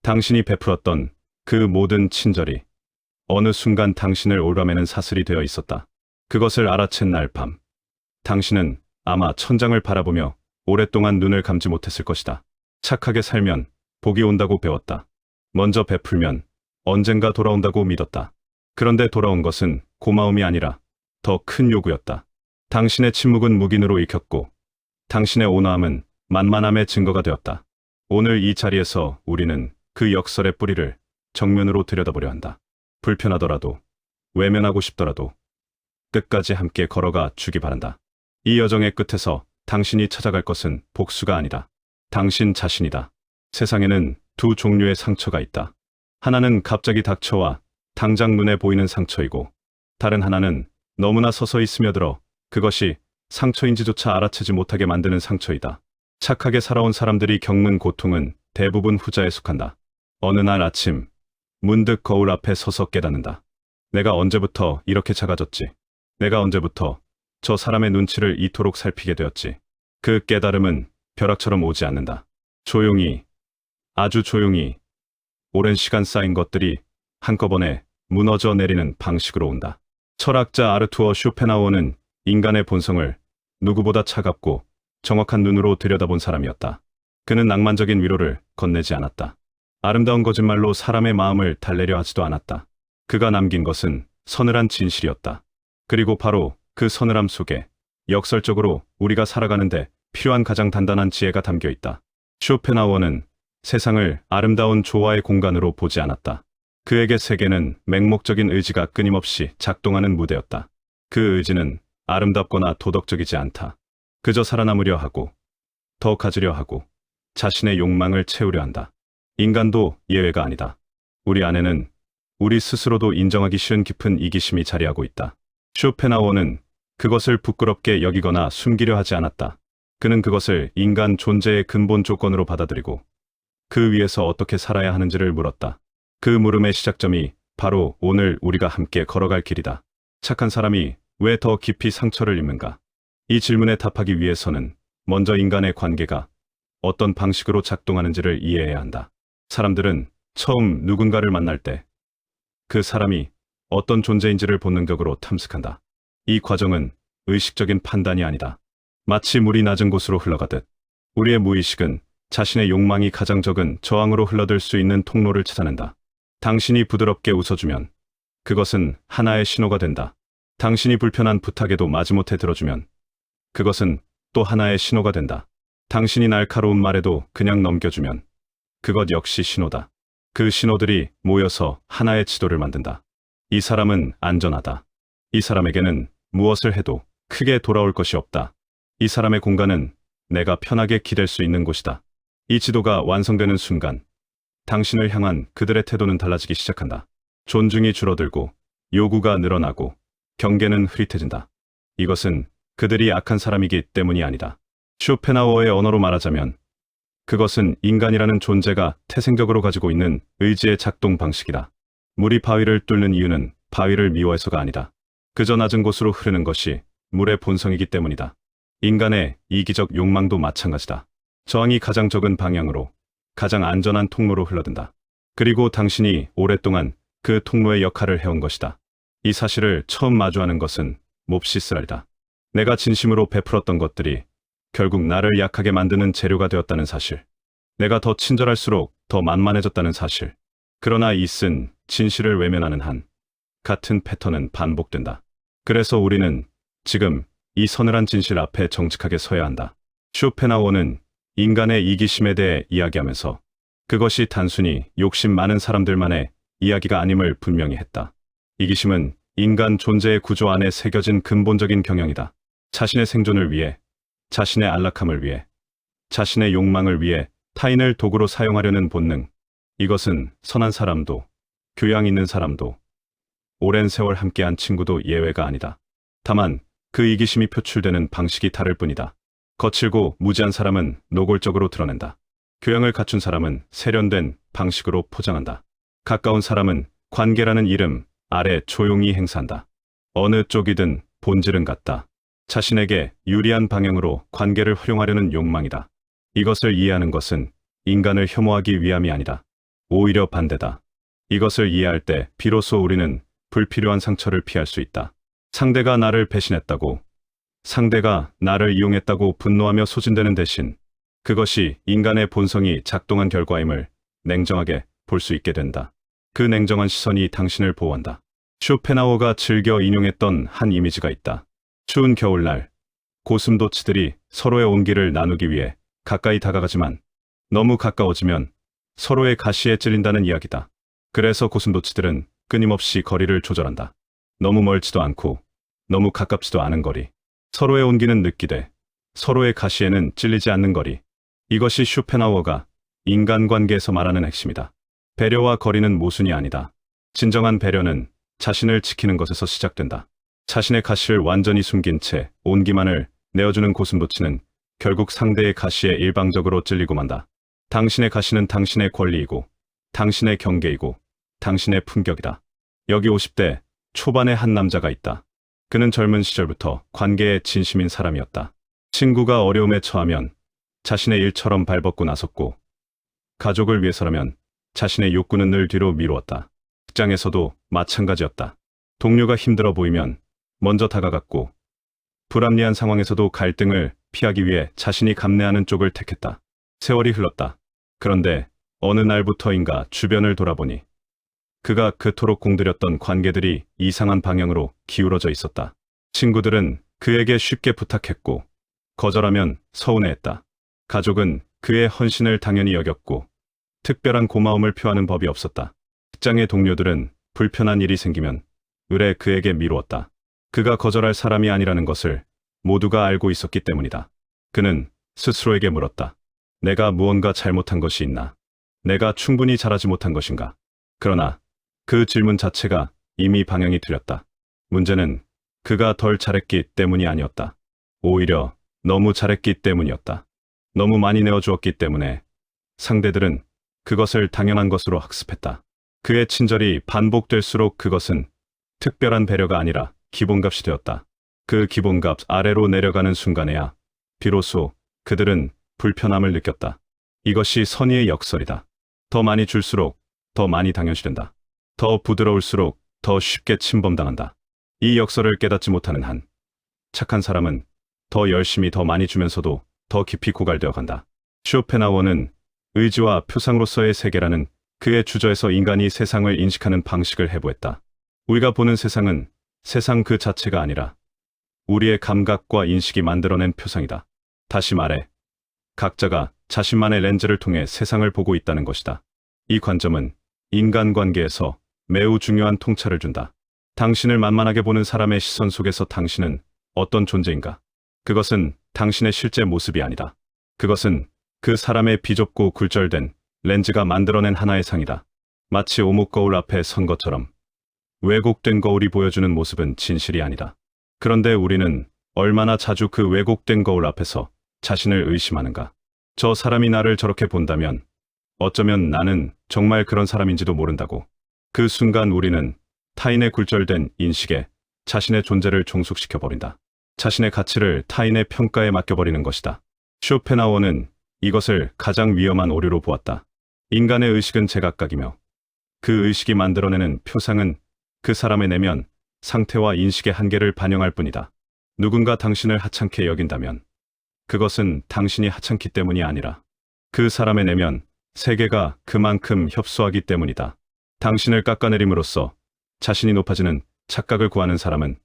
당신이 베풀었던 그 모든 친절이 어느 순간 당신을 올가매는 사슬이 되어 있었다. 그것을 알아챈 날 밤, 당신은 아마 천장을 바라보며 오랫동안 눈을 감지 못했을 것이다. 착하게 살면 복이 온다고 배웠다. 먼저 베풀면 언젠가 돌아온다고 믿었다. 그런데 돌아온 것은 고마움이 아니라 더 큰 요구였다. 당신의 침묵은 묵인으로 읽혔고 당신의 온화함은 만만함의 증거가 되었다. 오늘 이 자리에서 우리는 그 역설의 뿌리를 정면으로 들여다보려 한다. 불편하더라도, 외면하고 싶더라도 끝까지 함께 걸어가 주기 바란다. 이 여정의 끝에서 당신이 찾아갈 것은 복수가 아니다. 당신 자신이다. 세상에는 두 종류의 상처가 있다. 하나는 갑자기 닥쳐와 당장 눈에 보이는 상처이고, 다른 하나는 너무나 서서히 스며들어 그것이 상처인지조차 알아채지 못하게 만드는 상처이다. 착하게 살아온 사람들이 겪는 고통은 대부분 후자에 속한다. 어느 날 아침, 문득 거울 앞에 서서 깨닫는다. 내가 언제부터 이렇게 작아졌지? 내가 언제부터 저 사람의 눈치를 이토록 살피게 되었지? 그 깨달음은 벼락처럼 오지 않는다. 조용히, 아주 조용히, 오랜 시간 쌓인 것들이 한꺼번에 무너져 내리는 방식으로 온다. 철학자 아르투어 쇼펜하우어는 인간의 본성을 누구보다 차갑고 정확한 눈으로 들여다본 사람이었다. 그는 낭만적인 위로를 건네지 않았다. 아름다운 거짓말로 사람의 마음을 달래려 하지도 않았다. 그가 남긴 것은 서늘한 진실이었다. 그리고 바로 그 서늘함 속에 역설적으로 우리가 살아가는데 필요한 가장 단단한 지혜가 담겨 있다. 쇼펜하우어는 세상을 아름다운 조화의 공간으로 보지 않았다. 그에게 세계는 맹목적인 의지가 끊임없이 작동하는 무대였다. 그 의지는 아름답거나 도덕적이지 않다. 그저 살아남으려 하고, 더 가지려 하고, 자신의 욕망을 채우려 한다. 인간도 예외가 아니다. 우리 안에는 우리 스스로도 인정하기 쉬운 깊은 이기심이 자리하고 있다. 쇼펜하우어는 그것을 부끄럽게 여기거나 숨기려 하지 않았다. 그는 그것을 인간 존재의 근본 조건으로 받아들이고 그 위에서 어떻게 살아야 하는지를 물었다. 그 물음의 시작점이 바로 오늘 우리가 함께 걸어갈 길이다. 착한 사람이 왜 더 깊이 상처를 입는가? 이 질문에 답하기 위해서는 먼저 인간의 관계가 어떤 방식으로 작동하는지를 이해해야 한다. 사람들은 처음 누군가를 만날 때 그 사람이 어떤 존재인지를 본능적으로 탐색한다. 이 과정은 의식적인 판단이 아니다. 마치 물이 낮은 곳으로 흘러가듯 우리의 무의식은 자신의 욕망이 가장 적은 저항으로 흘러들 수 있는 통로를 찾아낸다. 당신이 부드럽게 웃어주면 그것은 하나의 신호가 된다. 당신이 불편한 부탁에도 마지못해 들어주면 그것은 또 하나의 신호가 된다. 당신이 날카로운 말에도 그냥 넘겨주면 그것 역시 신호다. 그 신호들이 모여서 하나의 지도를 만든다. 이 사람은 안전하다. 이 사람에게는 무엇을 해도 크게 돌아올 것이 없다. 이 사람의 공간은 내가 편하게 기댈 수 있는 곳이다. 이 지도가 완성되는 순간 당신을 향한 그들의 태도는 달라지기 시작한다. 존중이 줄어들고 요구가 늘어나고 경계는 흐릿해진다. 이것은 그들이 악한 사람이기 때문이 아니다. 쇼펜하우어의 언어로 말하자면 그것은 인간이라는 존재가 태생적으로 가지고 있는 의지의 작동 방식이다. 물이 바위를 뚫는 이유는 바위를 미워해서가 아니다. 그저 낮은 곳으로 흐르는 것이 물의 본성이기 때문이다. 인간의 이기적 욕망도 마찬가지다. 저항이 가장 적은 방향으로 가장 안전한 통로로 흘러든다. 그리고 당신이 오랫동안 그 통로의 역할을 해온 것이다. 이 사실을 처음 마주하는 것은 몹시 쓰라리다. 내가 진심으로 베풀었던 것들이 결국 나를 약하게 만드는 재료가 되었다는 사실. 내가 더 친절할수록 더 만만해졌다는 사실. 그러나 이 쓴 진실을 외면하는 한 같은 패턴은 반복된다. 그래서 우리는 지금 이 서늘한 진실 앞에 정직하게 서야 한다. 쇼펜하우어는 인간의 이기심에 대해 이야기하면서 그것이 단순히 욕심 많은 사람들만의 이야기가 아님을 분명히 했다. 이기심은 인간 존재의 구조 안에 새겨진 근본적인 경향이다. 자신의 생존을 위해, 자신의 안락함을 위해, 자신의 욕망을 위해 타인을 도구로 사용하려는 본능. 이것은 선한 사람도, 교양 있는 사람도, 오랜 세월 함께한 친구도 예외가 아니다. 다만 그 이기심이 표출되는 방식이 다를 뿐이다. 거칠고 무지한 사람은 노골적으로 드러낸다. 교양을 갖춘 사람은 세련된 방식으로 포장한다. 가까운 사람은 관계라는 이름 아래 조용히 행사한다. 어느 쪽이든 본질은 같다. 자신에게 유리한 방향으로 관계를 활용하려는 욕망이다. 이것을 이해하는 것은 인간을 혐오하기 위함이 아니다. 오히려 반대다. 이것을 이해할 때 비로소 우리는 불필요한 상처를 피할 수 있다. 상대가 나를 배신했다고, 상대가 나를 이용했다고 분노하며 소진되는 대신 그것이 인간의 본성이 작동한 결과임을 냉정하게 볼 수 있게 된다. 그 냉정한 시선이 당신을 보호한다. 쇼펜하우어가 즐겨 인용했던 한 이미지가 있다. 추운 겨울날, 고슴도치들이 서로의 온기를 나누기 위해 가까이 다가가지만 너무 가까워지면 서로의 가시에 찔린다는 이야기다. 그래서 고슴도치들은 끊임없이 거리를 조절한다. 너무 멀지도 않고 너무 가깝지도 않은 거리. 서로의 온기는 느끼되 서로의 가시에는 찔리지 않는 거리. 이것이 쇼펜하우어가 인간관계에서 말하는 핵심이다. 배려와 거리는 모순이 아니다. 진정한 배려는 자신을 지키는 것에서 시작된다. 자신의 가시를 완전히 숨긴 채 온기만을 내어주는 고슴도치는 결국 상대의 가시에 일방적으로 찔리고 만다. 당신의 가시는 당신의 권리이고 당신의 경계이고 당신의 품격이다. 여기 50대 초반의 한 남자가 있다. 그는 젊은 시절부터 관계에 진심인 사람이었다. 친구가 어려움에 처하면 자신의 일처럼 발벗고 나섰고, 가족을 위해서라면 자신의 욕구는 늘 뒤로 미루었다. 직장에서도 마찬가지였다. 동료가 힘들어 보이면 먼저 다가갔고, 불합리한 상황에서도 갈등을 피하기 위해 자신이 감내하는 쪽을 택했다. 세월이 흘렀다. 그런데 어느 날부터인가 주변을 돌아보니 그가 그토록 공들였던 관계들이 이상한 방향으로 기울어져 있었다. 친구들은 그에게 쉽게 부탁했고 거절하면 서운해했다. 가족은 그의 헌신을 당연히 여겼고 특별한 고마움을 표하는 법이 없었다. 직장의 동료들은 불편한 일이 생기면 의뢰 그에게 미루었다. 그가 거절할 사람이 아니라는 것을 모두가 알고 있었기 때문이다. 그는 스스로에게 물었다. 내가 무언가 잘못한 것이 있나? 내가 충분히 잘하지 못한 것인가? 그러나 그 질문 자체가 이미 방향이 틀렸다. 문제는 그가 덜 잘했기 때문이 아니었다. 오히려 너무 잘했기 때문이었다. 너무 많이 내어주었기 때문에 상대들은 그것을 당연한 것으로 학습했다. 그의 친절이 반복될수록 그것은 특별한 배려가 아니라 기본값이 되었다. 그 기본값 아래로 내려가는 순간에야 비로소 그들은 불편함을 느꼈다. 이것이 선의의 역설이다. 더 많이 줄수록 더 많이 당연시된다. 더 부드러울수록 더 쉽게 침범당한다. 이 역설을 깨닫지 못하는 한 착한 사람은 더 열심히 더 많이 주면서도 더 깊이 고갈되어 간다. 쇼펜하우어는 의지와 표상으로서의 세계라는 그의 주저에서 인간이 세상을 인식하는 방식을 해부했다. 우리가 보는 세상은 세상 그 자체가 아니라 우리의 감각과 인식이 만들어낸 표상이다. 다시 말해, 각자가 자신만의 렌즈를 통해 세상을 보고 있다는 것이다. 이 관점은 인간관계에서 매우 중요한 통찰을 준다. 당신을 만만하게 보는 사람의 시선 속에서 당신은 어떤 존재인가? 그것은 당신의 실제 모습이 아니다. 그것은 그 사람의 비좁고 굴절된 렌즈가 만들어낸 하나의 상이다. 마치 오목거울 앞에 선 것처럼 왜곡된 거울이 보여주는 모습은 진실이 아니다. 그런데 우리는 얼마나 자주 그 왜곡된 거울 앞에서 자신을 의심하는가? 저 사람이 나를 저렇게 본다면 어쩌면 나는 정말 그런 사람인지도 모른다고. 그 순간 우리는 타인의 굴절된 인식에 자신의 존재를 종속시켜버린다. 자신의 가치를 타인의 평가에 맡겨버리는 것이다. 쇼펜하우어는 이것을 가장 위험한 오류로 보았다. 인간의 의식은 제각각이며 그 의식이 만들어내는 표상은 그 사람의 내면, 상태와 인식의 한계를 반영할 뿐이다. 누군가 당신을 하찮게 여긴다면 그것은 당신이 하찮기 때문이 아니라 그 사람의 내면, 세계가 그만큼 협소하기 때문이다. 당신을 깎아내림으로써 자신이 높아지는 착각을 구하는 사람은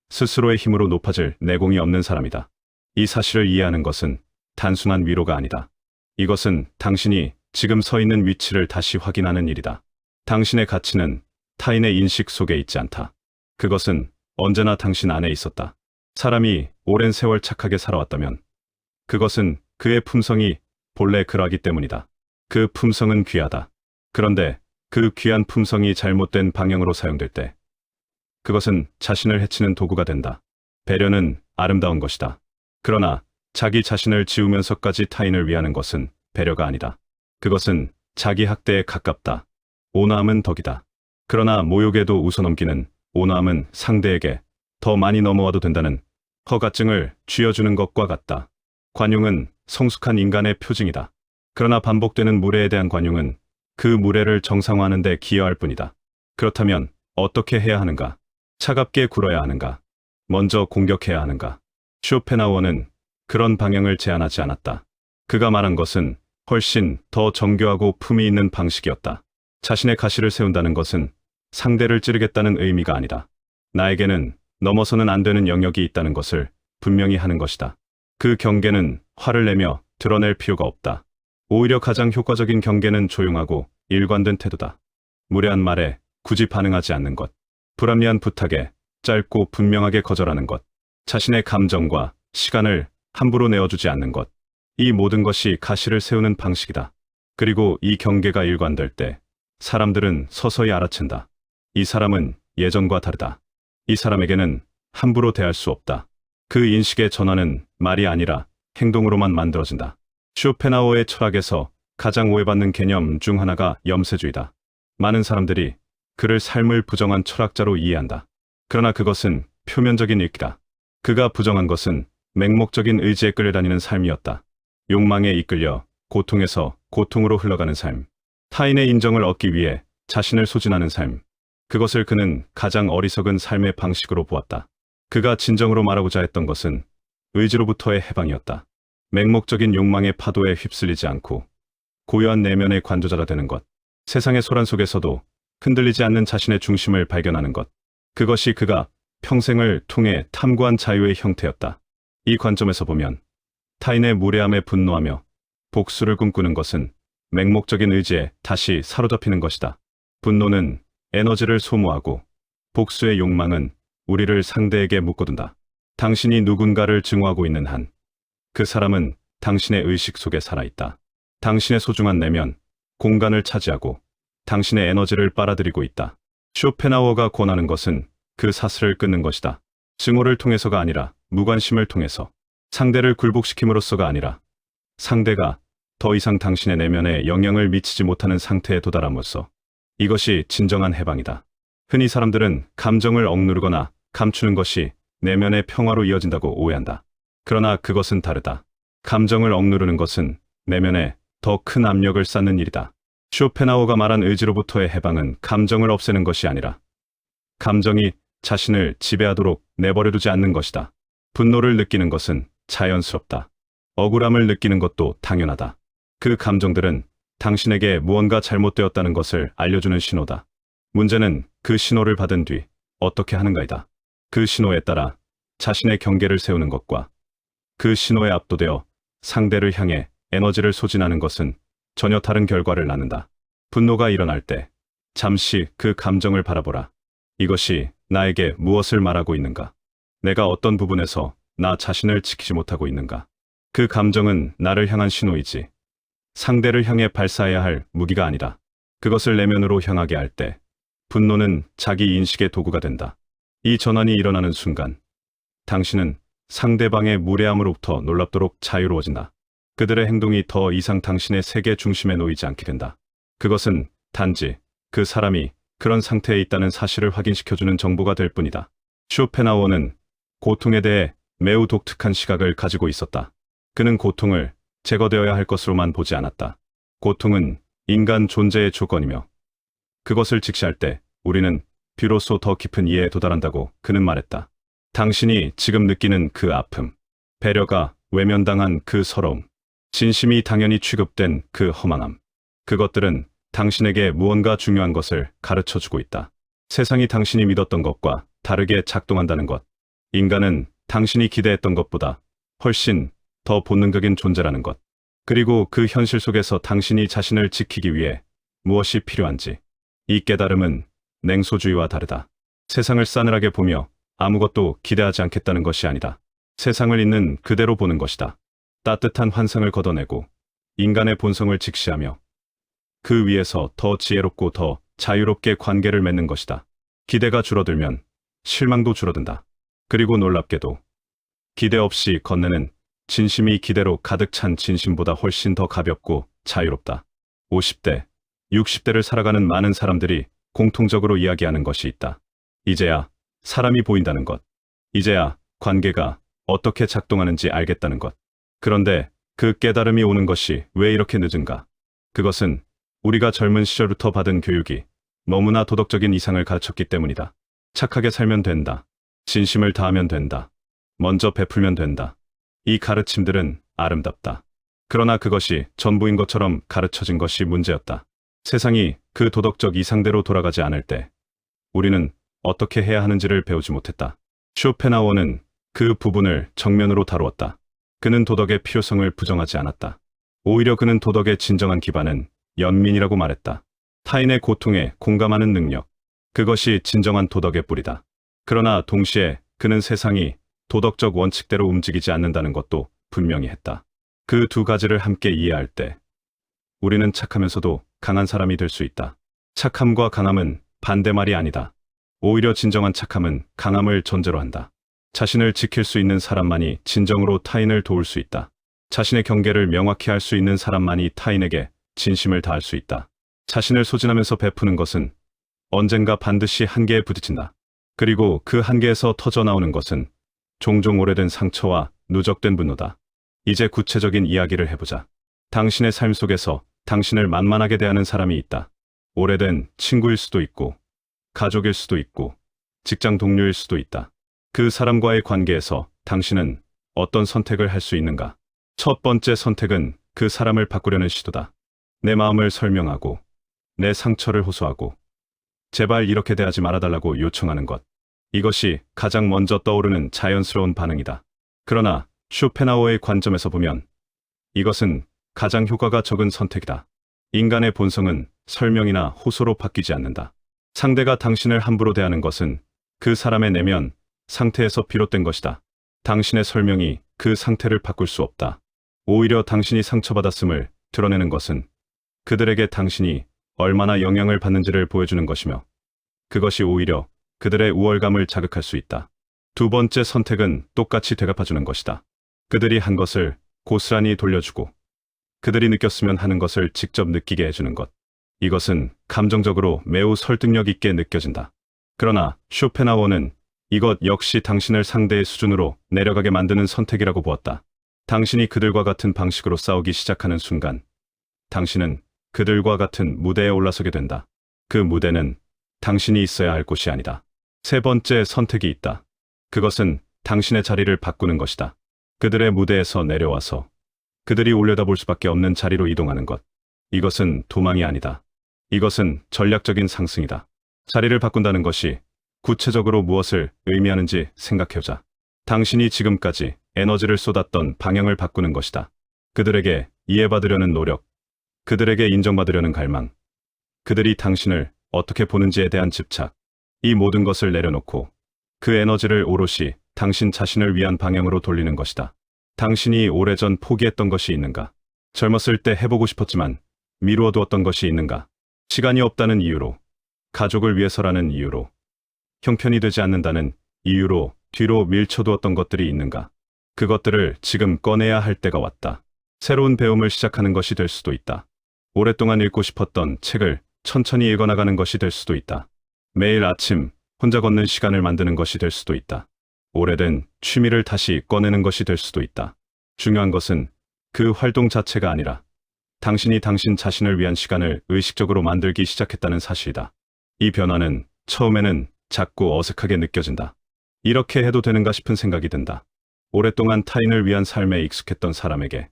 스스로의 힘으로 높아질 내공이 없는 사람이다. 이 사실을 이해하는 것은 단순한 위로가 아니다. 이것은 당신이 지금 서 있는 위치를 다시 확인하는 일이다. 당신의 가치는 타인의 인식 속에 있지 않다. 그것은 언제나 당신 안에 있었다. 사람이 오랜 세월 착하게 살아왔다면 그것은 그의 품성이 본래 그러하기 때문이다. 그 품성은 귀하다. 그런데 그 귀한 품성이 잘못된 방향으로 사용될 때 그것은 자신을 해치는 도구가 된다. 배려는 아름다운 것이다. 그러나 자기 자신을 지우면서까지 타인을 위하는 것은 배려가 아니다. 그것은 자기 학대에 가깝다. 온화함은 덕이다. 그러나 모욕에도 웃어넘기는 온화함은 상대에게 더 많이 넘어와도 된다는 허가증을 쥐어주는 것과 같다. 관용은 성숙한 인간의 표징이다. 그러나 반복되는 무례에 대한 관용은 그 무례를 정상화하는 데 기여할 뿐이다. 그렇다면 어떻게 해야 하는가? 차갑게 굴어야 하는가? 먼저 공격해야 하는가? 쇼펜하우어는 그런 방향을 제안하지 않았다. 그가 말한 것은 훨씬 더 정교하고 품위 있는 방식이었다. 자신의 가시를 세운다는 것은 상대를 찌르겠다는 의미가 아니다. 나에게는 넘어서는 안 되는 영역이 있다는 것을 분명히 하는 것이다. 그 경계는 화를 내며 드러낼 필요가 없다. 오히려 가장 효과적인 경계는 조용하고 일관된 태도다. 무례한 말에 굳이 반응하지 않는 것. 불합리한 부탁에 짧고 분명하게 거절하는 것. 자신의 감정과 시간을 함부로 내어주지 않는 것. 이 모든 것이 가시를 세우는 방식이다. 그리고 이 경계가 일관될 때 사람들은 서서히 알아챈다. 이 사람은 예전과 다르다. 이 사람에게는 함부로 대할 수 없다. 그 인식의 전환은 말이 아니라 행동으로만 만들어진다. 쇼펜하우어의 철학에서 가장 오해받는 개념 중 하나가 염세주의다. 많은 사람들이 그를 삶을 부정한 철학자로 이해한다. 그러나 그것은 표면적인 읽기다. 그가 부정한 것은 맹목적인 의지에 끌려다니는 삶이었다. 욕망에 이끌려 고통에서 고통으로 흘러가는 삶. 타인의 인정을 얻기 위해 자신을 소진하는 삶. 그것을 그는 가장 어리석은 삶의 방식으로 보았다. 그가 진정으로 말하고자 했던 것은 의지로부터의 해방이었다. 맹목적인 욕망의 파도에 휩쓸리지 않고 고요한 내면의 관조자가 되는 것. 세상의 소란 속에서도 흔들리지 않는 자신의 중심을 발견하는 것. 그것이 그가 평생을 통해 탐구한 자유의 형태였다. 이 관점에서 보면 타인의 무례함에 분노하며 복수를 꿈꾸는 것은 맹목적인 의지에 다시 사로잡히는 것이다. 분노는 에너지를 소모하고 복수의 욕망은 우리를 상대에게 묶어둔다. 당신이 누군가를 증오하고 있는 한 그 사람은 당신의 의식 속에 살아있다. 당신의 소중한 내면, 공간을 차지하고 당신의 에너지를 빨아들이고 있다. 쇼펜하우어가 권하는 것은 그 사슬을 끊는 것이다. 증오를 통해서가 아니라 무관심을 통해서, 상대를 굴복시킴으로써가 아니라 상대가 더 이상 당신의 내면에 영향을 미치지 못하는 상태에 도달함으로써. 이것이 진정한 해방이다. 흔히 사람들은 감정을 억누르거나 감추는 것이 내면의 평화로 이어진다고 오해한다. 그러나 그것은 다르다. 감정을 억누르는 것은 내면에 더 큰 압력을 쌓는 일이다. 쇼펜하우어가 말한 의지로부터의 해방은 감정을 없애는 것이 아니라 감정이 자신을 지배하도록 내버려두지 않는 것이다. 분노를 느끼는 것은 자연스럽다. 억울함을 느끼는 것도 당연하다. 그 감정들은 당신에게 무언가 잘못되었다는 것을 알려주는 신호다. 문제는 그 신호를 받은 뒤 어떻게 하는가이다. 그 신호에 따라 자신의 경계를 세우는 것과 그 신호에 압도되어 상대를 향해 에너지를 소진하는 것은 전혀 다른 결과를 낳는다. 분노가 일어날 때 잠시 그 감정을 바라보라. 이것이 나에게 무엇을 말하고 있는가? 내가 어떤 부분에서 나 자신을 지키지 못하고 있는가? 그 감정은 나를 향한 신호이지 상대를 향해 발사해야 할 무기가 아니다. 그것을 내면으로 향하게 할 때 분노는 자기 인식의 도구가 된다. 이 전환이 일어나는 순간 당신은 상대방의 무례함으로부터 놀랍도록 자유로워진다. 그들의 행동이 더 이상 당신의 세계 중심에 놓이지 않게 된다. 그것은 단지 그 사람이 그런 상태에 있다는 사실을 확인시켜주는 정보가 될 뿐이다. 쇼펜하우어는 고통에 대해 매우 독특한 시각을 가지고 있었다. 그는 고통을 제거되어야 할 것으로만 보지 않았다. 고통은 인간 존재의 조건이며 그것을 직시할 때 우리는 비로소 더 깊은 이해에 도달한다고 그는 말했다. 당신이 지금 느끼는 그 아픔, 배려가 외면당한 그 서러움, 진심이 당연히 취급된 그 허망함, 그것들은 당신에게 무언가 중요한 것을 가르쳐주고 있다. 세상이 당신이 믿었던 것과 다르게 작동한다는 것, 인간은 당신이 기대했던 것보다 훨씬 더 본능적인 존재라는 것, 그리고 그 현실 속에서 당신이 자신을 지키기 위해 무엇이 필요한지. 이 깨달음은 냉소주의와 다르다. 세상을 싸늘하게 보며 아무것도 기대하지 않겠다는 것이 아니다. 세상을 있는 그대로 보는 것이다. 따뜻한 환상을 걷어내고 인간의 본성을 직시하며 그 위에서 더 지혜롭고 더 자유롭게 관계를 맺는 것이다. 기대가 줄어들면 실망도 줄어든다. 그리고 놀랍게도 기대 없이 건네는 진심이 기대로 가득 찬 진심보다 훨씬 더 가볍고 자유롭다. 50대, 60대를 살아가는 많은 사람들이 공통적으로 이야기하는 것이 있다. 이제야 사람이 보인다는 것. 이제야 관계가 어떻게 작동하는지 알겠다는 것. 그런데 그 깨달음이 오는 것이 왜 이렇게 늦은가? 그것은 우리가 젊은 시절부터 받은 교육이 너무나 도덕적인 이상을 가르쳤기 때문이다. 착하게 살면 된다. 진심을 다하면 된다. 먼저 베풀면 된다. 이 가르침들은 아름답다. 그러나 그것이 전부인 것처럼 가르쳐진 것이 문제였다. 세상이 그 도덕적 이상대로 돌아가지 않을 때 우리는 어떻게 해야 하는지를 배우지 못했다. 쇼펜하우어는 그 부분을 정면으로 다루었다. 그는 도덕의 필요성을 부정하지 않았다. 오히려 그는 도덕의 진정한 기반은 연민이라고 말했다. 타인의 고통에 공감하는 능력. 그것이 진정한 도덕의 뿌리다. 그러나 동시에 그는 세상이 도덕적 원칙대로 움직이지 않는다는 것도 분명히 했다. 그 두 가지를 함께 이해할 때 우리는 착하면서도 강한 사람이 될 수 있다. 착함과 강함은 반대말이 아니다. 오히려 진정한 착함은 강함을 전제로 한다. 자신을 지킬 수 있는 사람만이 진정으로 타인을 도울 수 있다. 자신의 경계를 명확히 할 수 있는 사람만이 타인에게 진심을 다할 수 있다. 자신을 소진하면서 베푸는 것은 언젠가 반드시 한계에 부딪힌다. 그리고 그 한계에서 터져나오는 것은 종종 오래된 상처와 누적된 분노다. 이제 구체적인 이야기를 해보자. 당신의 삶 속에서 당신을 만만하게 대하는 사람이 있다. 오래된 친구일 수도 있고, 가족일 수도 있고, 직장 동료일 수도 있다. 그 사람과의 관계에서 당신은 어떤 선택을 할 수 있는가? 첫 번째 선택은 그 사람을 바꾸려는 시도다. 내 마음을 설명하고, 내 상처를 호소하고, 제발 이렇게 대하지 말아달라고 요청하는 것. 이것이 가장 먼저 떠오르는 자연스러운 반응이다. 그러나 쇼펜하우어의 관점에서 보면 이것은 가장 효과가 적은 선택이다. 인간의 본성은 설명이나 호소로 바뀌지 않는다. 상대가 당신을 함부로 대하는 것은 그 사람의 내면 상태에서 비롯된 것이다. 당신의 설명이 그 상태를 바꿀 수 없다. 오히려 당신이 상처받았음을 드러내는 것은 그들에게 당신이 얼마나 영향을 받는지를 보여주는 것이며 그것이 오히려 그들의 우월감을 자극할 수 있다. 두 번째 선택은 똑같이 되갚아주는 것이다. 그들이 한 것을 고스란히 돌려주고 그들이 느꼈으면 하는 것을 직접 느끼게 해주는 것. 이것은 감정적으로 매우 설득력 있게 느껴진다. 그러나 쇼펜하우어는 이것 역시 당신을 상대의 수준으로 내려가게 만드는 선택이라고 보았다. 당신이 그들과 같은 방식으로 싸우기 시작하는 순간 당신은 그들과 같은 무대에 올라서게 된다. 그 무대는 당신이 있어야 할 곳이 아니다. 세 번째 선택이 있다. 그것은 당신의 자리를 바꾸는 것이다. 그들의 무대에서 내려와서 그들이 올려다볼 수밖에 없는 자리로 이동하는 것. 이것은 도망이 아니다. 이것은 전략적인 상승이다. 자리를 바꾼다는 것이 구체적으로 무엇을 의미하는지 생각해보자. 당신이 지금까지 에너지를 쏟았던 방향을 바꾸는 것이다. 그들에게 이해받으려는 노력, 그들에게 인정받으려는 갈망, 그들이 당신을 어떻게 보는지에 대한 집착, 이 모든 것을 내려놓고 그 에너지를 오롯이 당신 자신을 위한 방향으로 돌리는 것이다. 당신이 오래전 포기했던 것이 있는가? 젊었을 때 해보고 싶었지만 미루어두었던 것이 있는가? 시간이 없다는 이유로, 가족을 위해서라는 이유로, 형편이 되지 않는다는 이유로 뒤로 밀쳐두었던 것들이 있는가? 그것들을 지금 꺼내야 할 때가 왔다. 새로운 배움을 시작하는 것이 될 수도 있다. 오랫동안 읽고 싶었던 책을 천천히 읽어나가는 것이 될 수도 있다. 매일 아침 혼자 걷는 시간을 만드는 것이 될 수도 있다. 오래된 취미를 다시 꺼내는 것이 될 수도 있다. 중요한 것은 그 활동 자체가 아니라 당신이 당신 자신을 위한 시간을 의식적으로 만들기 시작했다는 사실이다. 이 변화는 처음에는 작고 어색하게 느껴진다. 이렇게 해도 되는가 싶은 생각이 든다. 오랫동안 타인을 위한 삶에 익숙했던 사람에게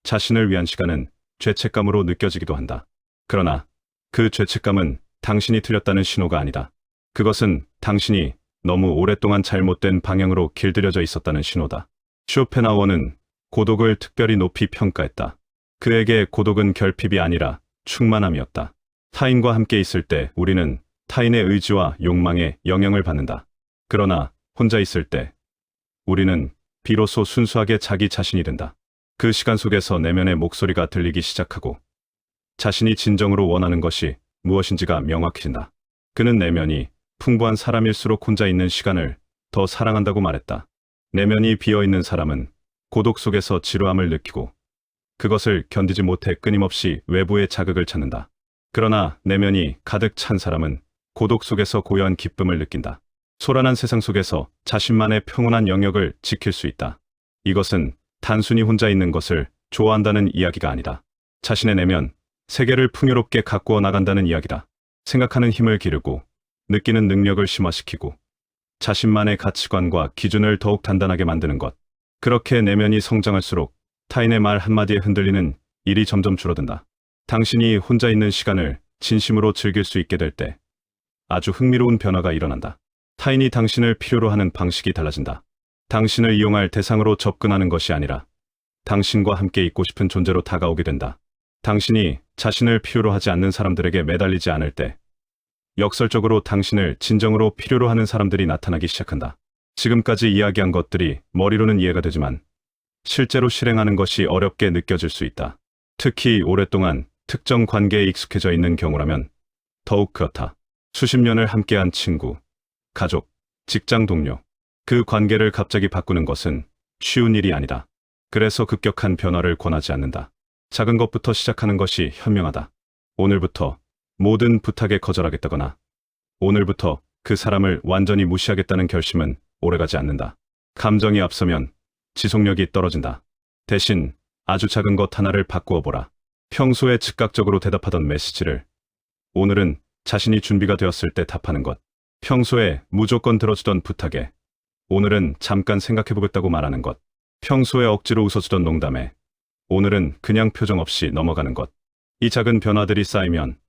자신을 위한 시간은 죄책감으로 느껴지기도 한다. 그러나 그 죄책감은 당신이 틀렸다는 신호가 아니다. 그것은 당신이 너무 오랫동안 잘못된 방향으로 길들여져 있었다는 신호다. 쇼펜하우어는 고독을 특별히 높이 평가했다. 그에게 고독은 결핍이 아니라 충만함이었다. 타인과 함께 있을 때 우리는 타인의 의지와 욕망에 영향을 받는다. 그러나 혼자 있을 때 우리는 비로소 순수하게 자기 자신이 된다. 그 시간 속에서 내면의 목소리가 들리기 시작하고 자신이 진정으로 원하는 것이 무엇인지가 명확해진다. 그는 내면이 풍부한 사람일수록 혼자 있는 시간을 더 사랑한다고 말했다. 내면이 비어있는 사람은 고독 속에서 지루함을 느끼고 그것을 견디지 못해 끊임없이 외부의 자극을 찾는다. 그러나 내면이 가득 찬 사람은 고독 속에서 고요한 기쁨을 느낀다. 소란한 세상 속에서 자신만의 평온한 영역을 지킬 수 있다. 이것은 단순히 혼자 있는 것을 좋아한다는 이야기가 아니다. 자신의 내면, 세계를 풍요롭게 가꾸어 나간다는 이야기다. 생각하는 힘을 기르고, 느끼는 능력을 심화시키고, 자신만의 가치관과 기준을 더욱 단단하게 만드는 것. 그렇게 내면이 성장할수록 타인의 말 한마디에 흔들리는 일이 점점 줄어든다. 당신이 혼자 있는 시간을 진심으로 즐길 수 있게 될 때 아주 흥미로운 변화가 일어난다. 타인이 당신을 필요로 하는 방식이 달라진다. 당신을 이용할 대상으로 접근하는 것이 아니라 당신과 함께 있고 싶은 존재로 다가오게 된다. 당신이 자신을 필요로 하지 않는 사람들에게 매달리지 않을 때 역설적으로 당신을 진정으로 필요로 하는 사람들이 나타나기 시작한다. 지금까지 이야기한 것들이 머리로는 이해가 되지만 실제로 실행하는 것이 어렵게 느껴질 수 있다. 특히 오랫동안 특정 관계에 익숙해져 있는 경우라면 더욱 그렇다. 수십 년을 함께한 친구, 가족, 직장 동료. 그 관계를 갑자기 바꾸는 것은 쉬운 일이 아니다. 그래서 급격한 변화를 권하지 않는다. 작은 것부터 시작하는 것이 현명하다. 오늘부터 모든 부탁에 거절하겠다거나 오늘부터 그 사람을 완전히 무시하겠다는 결심은 오래가지 않는다. 감정이 앞서면 지속력이 떨어진다. 대신 아주 작은 것 하나를 바꾸어 보라. 평소에 즉각적으로 대답하던 메시지를 오늘은 자신이 준비가 되었을 때 답하는 것. 평소에 무조건 들어주던 부탁에 오늘은 잠깐 생각해보겠다고 말하는 것. 평소에 억지로 웃어주던 농담에 오늘은 그냥 표정 없이 넘어가는 것. 이 작은 변화들이 쌓이면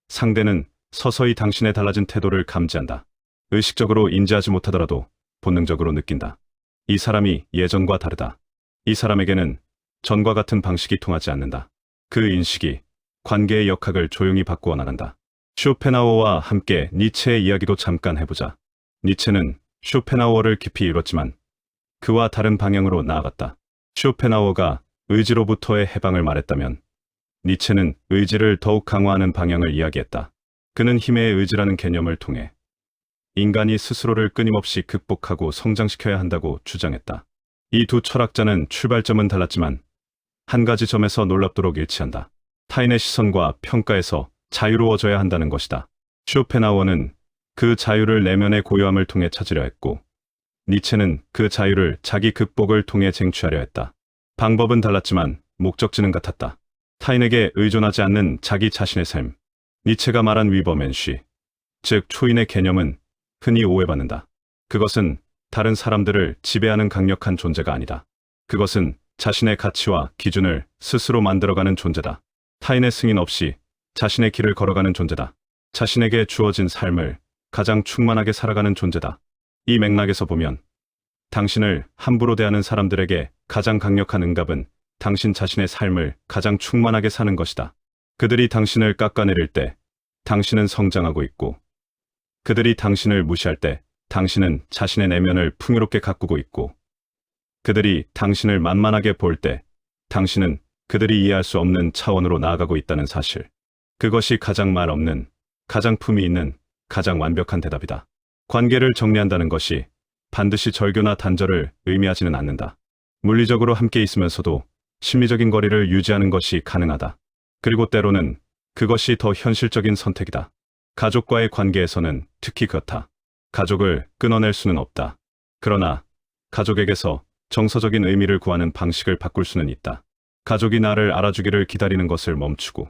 상대는 서서히 당신의 달라진 태도를 감지한다. 의식적으로 인지하지 못하더라도 본능적으로 느낀다. 이 사람이 예전과 다르다. 이 사람에게는 전과 같은 방식이 통하지 않는다. 그 인식이 관계의 역학을 조용히 바꾸어 나간다. 쇼펜하우어와 함께 니체의 이야기도 잠깐 해보자. 니체는 쇼펜하우어를 깊이 읽었지만 그와 다른 방향으로 나아갔다. 쇼펜하우어가 의지로부터의 해방을 말했다면 니체는 의지를 더욱 강화하는 방향을 이야기했다. 그는 힘의 의지라는 개념을 통해 인간이 스스로를 끊임없이 극복하고 성장시켜야 한다고 주장했다. 이 두 철학자는 출발점은 달랐지만 한 가지 점에서 놀랍도록 일치한다. 타인의 시선과 평가에서 자유로워져야 한다는 것이다. 쇼펜하우어는 그 자유를 내면의 고요함을 통해 찾으려 했고 니체는 그 자유를 자기 극복을 통해 쟁취하려 했다. 방법은 달랐지만 목적지는 같았다. 타인에게 의존하지 않는 자기 자신의 삶. 니체가 말한 위버맨쉬, 즉 초인의 개념은 흔히 오해받는다. 그것은 다른 사람들을 지배하는 강력한 존재가 아니다. 그것은 자신의 가치와 기준을 스스로 만들어가는 존재다. 타인의 승인 없이 자신의 길을 걸어가는 존재다. 자신에게 주어진 삶을 가장 충만하게 살아가는 존재다. 이 맥락에서 보면 당신을 함부로 대하는 사람들에게 가장 강력한 응답은 당신 자신의 삶을 가장 충만하게 사는 것이다. 그들이 당신을 깎아내릴 때 당신은 성장하고 있고 그들이 당신을 무시할 때 당신은 자신의 내면을 풍요롭게 가꾸고 있고 그들이 당신을 만만하게 볼 때 당신은 그들이 이해할 수 없는 차원으로 나아가고 있다는 사실. 그것이 가장 말 없는, 가장 품위 있는, 가장 완벽한 대답이다. 관계를 정리한다는 것이 반드시 절교나 단절을 의미하지는 않는다. 물리적으로 함께 있으면서도 심리적인 거리를 유지하는 것이 가능하다. 그리고 때로는 그것이 더 현실적인 선택이다. 가족과의 관계에서는 특히 그렇다. 가족을 끊어낼 수는 없다. 그러나 가족에게서 정서적인 의미를 구하는 방식을 바꿀 수는 있다. 가족이 나를 알아주기를 기다리는 것을 멈추고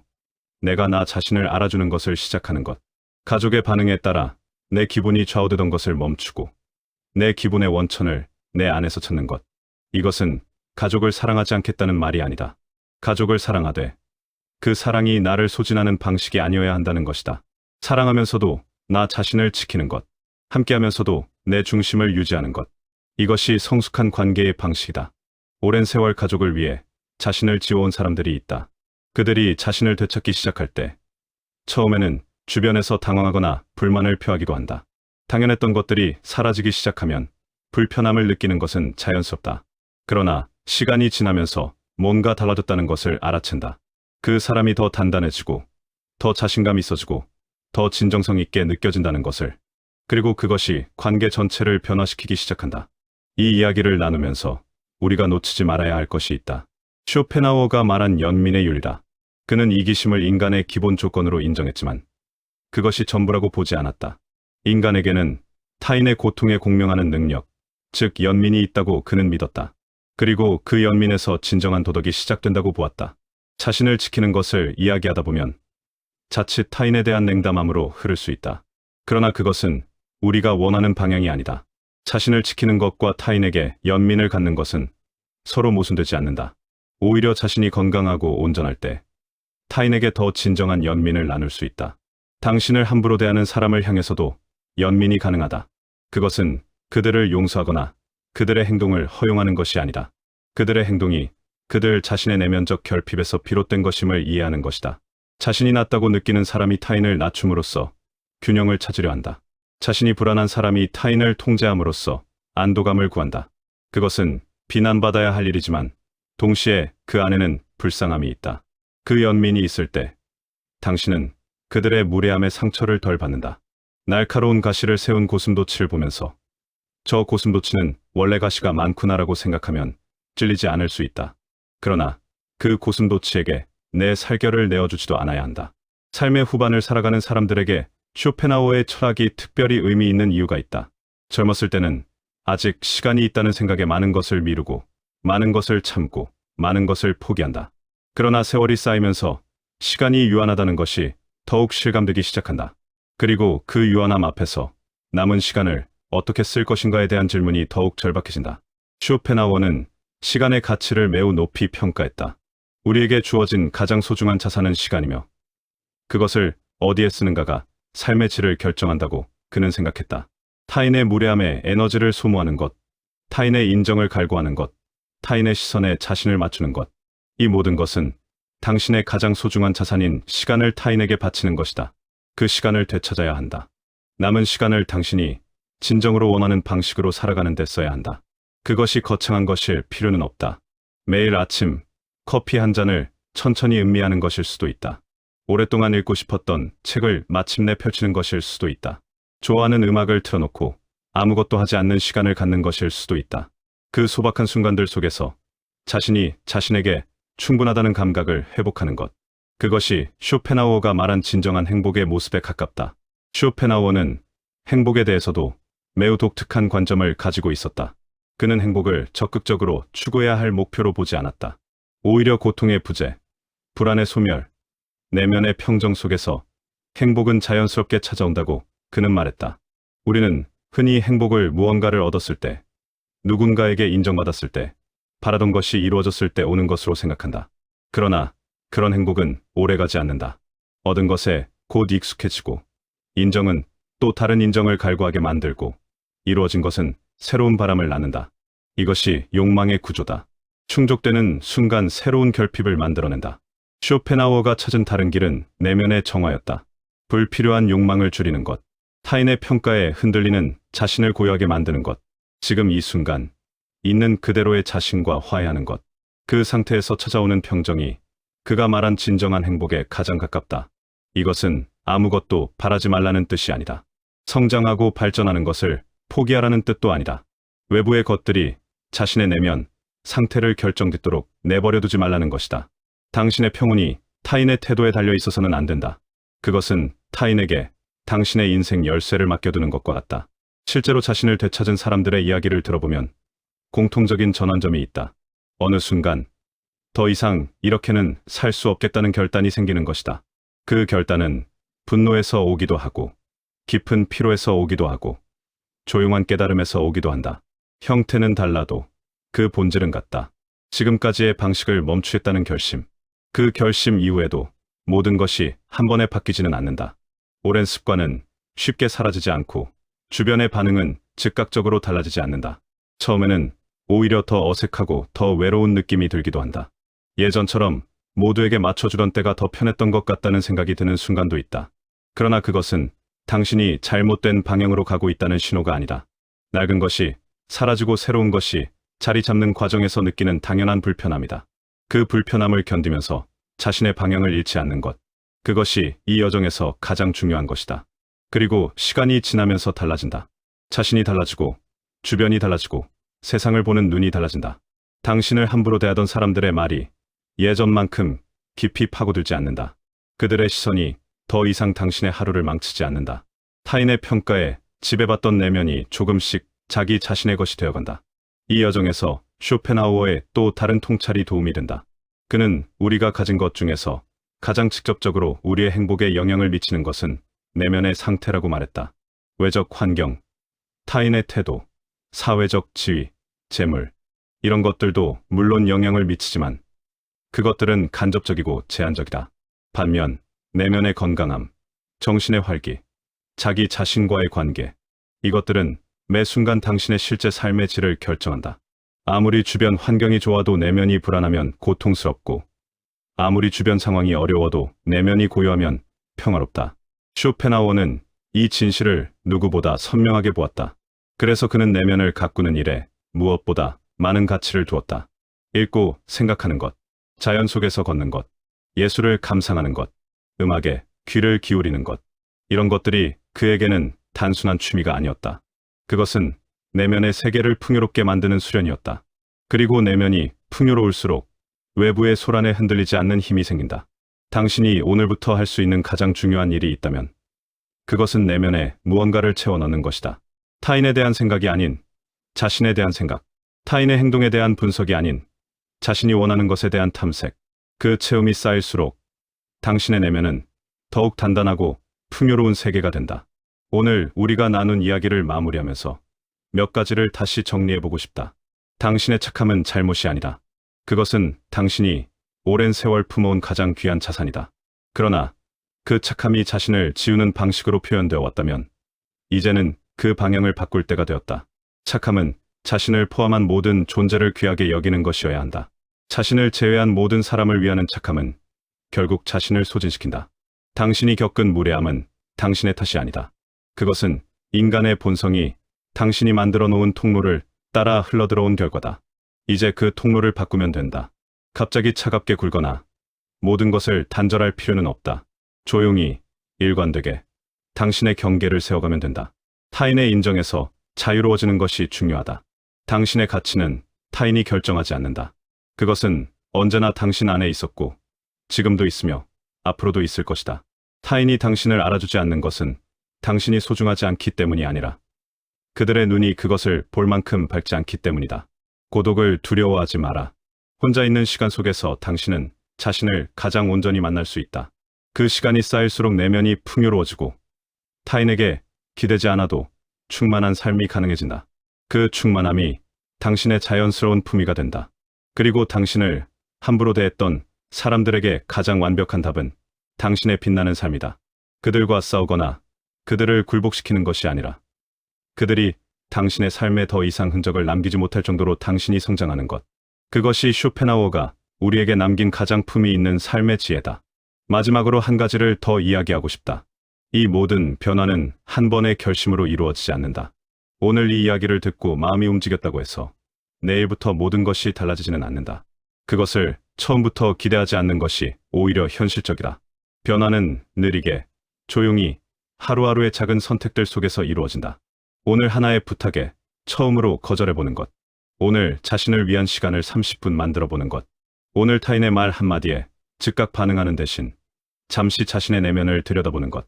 내가 나 자신을 알아주는 것을 시작하는 것. 가족의 반응에 따라 내 기분이 좌우되던 것을 멈추고 내 기분의 원천을 내 안에서 찾는 것. 이것은 가족을 사랑하지 않겠다는 말이 아니다. 가족을 사랑하되 그 사랑이 나를 소진하는 방식이 아니어야 한다는 것이다. 사랑하면서도 나 자신을 지키는 것. 함께하면서도 내 중심을 유지하는 것. 이것이 성숙한 관계의 방식이다. 오랜 세월 가족을 위해 자신을 지어온 사람들이 있다. 그들이 자신을 되찾기 시작할 때 처음에는 주변에서 당황하거나 불만을 표하기도 한다. 당연했던 것들이 사라지기 시작하면 불편함을 느끼는 것은 자연스럽다. 그러나 시간이 지나면서 뭔가 달라졌다는 것을 알아챈다. 그 사람이 더 단단해지고 더 자신감 있어지고 더 진정성 있게 느껴진다는 것을. 그리고 그것이 관계 전체를 변화시키기 시작한다. 이 이야기를 나누면서 우리가 놓치지 말아야 할 것이 있다. 쇼펜하우어가 말한 연민의 윤리다. 그는 이기심을 인간의 기본 조건으로 인정했지만 그것이 전부라고 보지 않았다. 인간에게는 타인의 고통에 공명하는 능력, 즉 연민이 있다고 그는 믿었다. 그리고 그 연민에서 진정한 도덕이 시작된다고 보았다. 자신을 지키는 것을 이야기하다 보면 자칫 타인에 대한 냉담함으로 흐를 수 있다. 그러나 그것은 우리가 원하는 방향이 아니다. 자신을 지키는 것과 타인에게 연민을 갖는 것은 서로 모순되지 않는다. 오히려 자신이 건강하고 온전할 때 타인에게 더 진정한 연민을 나눌 수 있다. 당신을 함부로 대하는 사람을 향해서도 연민이 가능하다. 그것은 그들을 용서하거나 그들의 행동을 허용하는 것이 아니다. 그들의 행동이 그들 자신의 내면적 결핍에서 비롯된 것임을 이해하는 것이다. 자신이 낮다고 느끼는 사람이 타인을 낮춤으로써 균형을 찾으려 한다. 자신이 불안한 사람이 타인을 통제함으로써 안도감을 구한다. 그것은 비난받아야 할 일이지만 동시에 그 안에는 불쌍함이 있다. 그 연민이 있을 때 당신은 그들의 무례함의 상처를 덜 받는다. 날카로운 가시를 세운 고슴도치를 보면서 저 고슴도치는 원래 가시가 많구나라고 생각하면 찔리지 않을 수 있다. 그러나 그 고슴도치에게 내 살결을 내어주지도 않아야 한다. 삶의 후반을 살아가는 사람들에게 쇼펜하우어의 철학이 특별히 의미 있는 이유가 있다. 젊었을 때는 아직 시간이 있다는 생각에 많은 것을 미루고 많은 것을 참고 많은 것을 포기한다. 그러나 세월이 쌓이면서 시간이 유한하다는 것이 더욱 실감되기 시작한다. 그리고 그 유한함 앞에서 남은 시간을 어떻게 쓸 것인가에 대한 질문이 더욱 절박해진다. 쇼펜하우어는 시간의 가치를 매우 높이 평가했다. 우리에게 주어진 가장 소중한 자산은 시간이며 그것을 어디에 쓰는가가 삶의 질을 결정한다고 그는 생각했다. 타인의 무례함에 에너지를 소모하는 것, 타인의 인정을 갈구하는 것, 타인의 시선에 자신을 맞추는 것, 이 모든 것은 당신의 가장 소중한 자산인 시간을 타인에게 바치는 것이다. 그 시간을 되찾아야 한다. 남은 시간을 당신이 진정으로 원하는 방식으로 살아가는 데 써야 한다. 그것이 거창한 것일 필요는 없다. 매일 아침 커피 한 잔을 천천히 음미하는 것일 수도 있다. 오랫동안 읽고 싶었던 책을 마침내 펼치는 것일 수도 있다. 좋아하는 음악을 틀어놓고 아무것도 하지 않는 시간을 갖는 것일 수도 있다. 그 소박한 순간들 속에서 자신이 자신에게 충분하다는 감각을 회복하는 것. 그것이 쇼펜하우어가 말한 진정한 행복의 모습에 가깝다. 쇼펜하우어는 행복에 대해서도 매우 독특한 관점을 가지고 있었다. 그는 행복을 적극적으로 추구해야 할 목표로 보지 않았다. 오히려 고통의 부재, 불안의 소멸, 내면의 평정 속에서 행복은 자연스럽게 찾아온다고 그는 말했다. 우리는 흔히 행복을 무언가를 얻었을 때, 누군가에게 인정받았을 때, 바라던 것이 이루어졌을 때 오는 것으로 생각한다. 그러나 그런 행복은 오래가지 않는다. 얻은 것에 곧 익숙해지고 인정은 또 다른 인정을 갈구하게 만들고 이루어진 것은 새로운 바람을 낳는다. 이것이 욕망의 구조다. 충족되는 순간 새로운 결핍을 만들어낸다. 쇼펜하우어가 찾은 다른 길은 내면의 정화였다. 불필요한 욕망을 줄이는 것, 타인의 평가에 흔들리는 자신을 고요하게 만드는 것, 지금 이 순간 있는 그대로의 자신과 화해하는 것, 그 상태에서 찾아오는 평정이 그가 말한 진정한 행복에 가장 가깝다. 이것은 아무것도 바라지 말라는 뜻이 아니다. 성장하고 발전하는 것을 포기하라는 뜻도 아니다. 외부의 것들이 자신의 내면, 상태를 결정짓도록 내버려두지 말라는 것이다. 당신의 평온이 타인의 태도에 달려 있어서는 안 된다. 그것은 타인에게 당신의 인생 열쇠를 맡겨두는 것과 같다. 실제로 자신을 되찾은 사람들의 이야기를 들어보면 공통적인 전환점이 있다. 어느 순간 더 이상 이렇게는 살 수 없겠다는 결단이 생기는 것이다. 그 결단은 분노에서 오기도 하고 깊은 피로에서 오기도 하고 조용한 깨달음에서 오기도 한다. 형태는 달라도 그 본질은 같다. 지금까지의 방식을 멈추겠다는 결심. 그 결심 이후에도 모든 것이 한 번에 바뀌지는 않는다. 오랜 습관은 쉽게 사라지지 않고 주변의 반응은 즉각적으로 달라지지 않는다. 처음에는 오히려 더 어색하고 더 외로운 느낌이 들기도 한다. 예전처럼 모두에게 맞춰주던 때가 더 편했던 것 같다는 생각이 드는 순간도 있다. 그러나 그것은 당신이 잘못된 방향으로 가고 있다는 신호가 아니다. 낡은 것이 사라지고 새로운 것이 자리 잡는 과정에서 느끼는 당연한 불편함이다. 그 불편함을 견디면서 자신의 방향을 잃지 않는 것. 그것이 이 여정에서 가장 중요한 것이다. 그리고 시간이 지나면서 달라진다. 자신이 달라지고 주변이 달라지고 세상을 보는 눈이 달라진다. 당신을 함부로 대하던 사람들의 말이 예전만큼 깊이 파고들지 않는다. 그들의 시선이 더 이상 당신의 하루를 망치지 않는다. 타인의 평가에 지배받던 내면이 조금씩 자기 자신의 것이 되어간다. 이 여정에서 쇼펜하우어의 또 다른 통찰이 도움이 된다. 그는 우리가 가진 것 중에서 가장 직접적으로 우리의 행복에 영향을 미치는 것은 내면의 상태라고 말했다. 외적 환경, 타인의 태도, 사회적 지위, 재물, 이런 것들도 물론 영향을 미치지만 그것들은 간접적이고 제한적이다. 반면 내면의 건강함, 정신의 활기, 자기 자신과의 관계, 이것들은 매 순간 당신의 실제 삶의 질을 결정한다. 아무리 주변 환경이 좋아도 내면이 불안하면 고통스럽고, 아무리 주변 상황이 어려워도 내면이 고요하면 평화롭다. 쇼펜하우어는 이 진실을 누구보다 선명하게 보았다. 그래서 그는 내면을 가꾸는 일에 무엇보다 많은 가치를 두었다. 읽고 생각하는 것, 자연 속에서 걷는 것, 예술을 감상하는 것, 음악에 귀를 기울이는 것, 이런 것들이 그에게는 단순한 취미가 아니었다. 그것은 내면의 세계를 풍요롭게 만드는 수련이었다. 그리고 내면이 풍요로울수록 외부의 소란에 흔들리지 않는 힘이 생긴다. 당신이 오늘부터 할 수 있는 가장 중요한 일이 있다면 그것은 내면에 무언가를 채워 넣는 것이다. 타인에 대한 생각이 아닌 자신에 대한 생각, 타인의 행동에 대한 분석이 아닌 자신이 원하는 것에 대한 탐색, 그 체험이 쌓일수록 당신의 내면은 더욱 단단하고 풍요로운 세계가 된다. 오늘 우리가 나눈 이야기를 마무리하면서 몇 가지를 다시 정리해보고 싶다. 당신의 착함은 잘못이 아니다. 그것은 당신이 오랜 세월 품어온 가장 귀한 자산이다. 그러나 그 착함이 자신을 지우는 방식으로 표현되어 왔다면 이제는 그 방향을 바꿀 때가 되었다. 착함은 자신을 포함한 모든 존재를 귀하게 여기는 것이어야 한다. 자신을 제외한 모든 사람을 위하는 착함은 결국 자신을 소진시킨다. 당신이 겪은 무례함은 당신의 탓이 아니다. 그것은 인간의 본성이 당신이 만들어 놓은 통로를 따라 흘러들어온 결과다. 이제 그 통로를 바꾸면 된다. 갑자기 차갑게 굴거나 모든 것을 단절할 필요는 없다. 조용히, 일관되게 당신의 경계를 세워가면 된다. 타인의 인정에서 자유로워지는 것이 중요하다. 당신의 가치는 타인이 결정하지 않는다. 그것은 언제나 당신 안에 있었고 지금도 있으며 앞으로도 있을 것이다. 타인이 당신을 알아주지 않는 것은 당신이 소중하지 않기 때문이 아니라 그들의 눈이 그것을 볼 만큼 밝지 않기 때문이다. 고독을 두려워하지 마라. 혼자 있는 시간 속에서 당신은 자신을 가장 온전히 만날 수 있다. 그 시간이 쌓일수록 내면이 풍요로워지고 타인에게 기대지 않아도 충만한 삶이 가능해진다. 그 충만함이 당신의 자연스러운 품위가 된다. 그리고 당신을 함부로 대했던 사람들에게 가장 완벽한 답은 당신의 빛나는 삶이다. 그들과 싸우거나 그들을 굴복시키는 것이 아니라 그들이 당신의 삶에 더 이상 흔적을 남기지 못할 정도로 당신이 성장하는 것. 그것이 쇼펜하우어가 우리에게 남긴 가장 품위 있는 삶의 지혜다. 마지막으로 한 가지를 더 이야기하고 싶다. 이 모든 변화는 한 번의 결심으로 이루어지지 않는다. 오늘 이 이야기를 듣고 마음이 움직였다고 해서 내일부터 모든 것이 달라지지는 않는다. 그것을 처음부터 기대하지 않는 것이 오히려 현실적이다. 변화는 느리게, 조용히, 하루하루의 작은 선택들 속에서 이루어진다. 오늘 하나의 부탁에 처음으로 거절해보는 것. 오늘 자신을 위한 시간을 30분 만들어보는 것. 오늘 타인의 말 한마디에 즉각 반응하는 대신 잠시 자신의 내면을 들여다보는 것.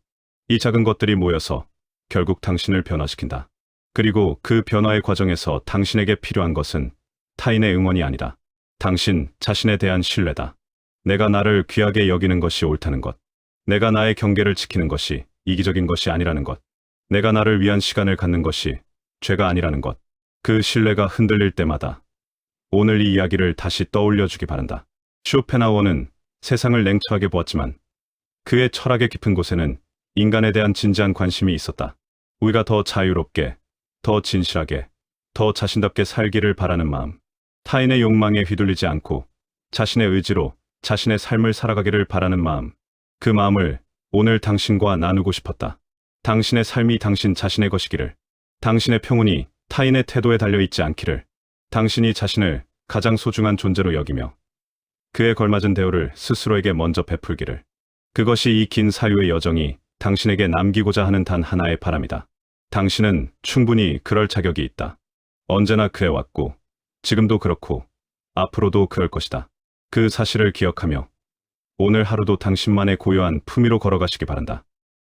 이 작은 것들이 모여서 결국 당신을 변화시킨다. 그리고 그 변화의 과정에서 당신에게 필요한 것은 타인의 응원이 아니다. 당신 자신에 대한 신뢰다. 내가 나를 귀하게 여기는 것이 옳다는 것. 내가 나의 경계를 지키는 것이 이기적인 것이 아니라는 것. 내가 나를 위한 시간을 갖는 것이 죄가 아니라는 것. 그 신뢰가 흔들릴 때마다 오늘 이 이야기를 다시 떠올려주기 바란다. 쇼펜하우어는 세상을 냉철하게 보았지만 그의 철학의 깊은 곳에는 인간에 대한 진지한 관심이 있었다. 우리가 더 자유롭게, 더 진실하게, 더 자신답게 살기를 바라는 마음. 타인의 욕망에 휘둘리지 않고 자신의 의지로 자신의 삶을 살아가기를 바라는 마음. 그 마음을 오늘 당신과 나누고 싶었다. 당신의 삶이 당신 자신의 것이기를. 당신의 평온이 타인의 태도에 달려있지 않기를. 당신이 자신을 가장 소중한 존재로 여기며 그에 걸맞은 대우를 스스로에게 먼저 베풀기를. 그것이 이 긴 사유의 여정이 당신에게 남기고자 하는 단 하나의 바람이다. 당신은 충분히 그럴 자격이 있다. 언제나 그래왔고 지금도 그렇고 앞으로도 그럴 것이다. 그 사실을 기억하며 오늘 하루도 당신만의 고요한 품위로 걸어가시기 바란다.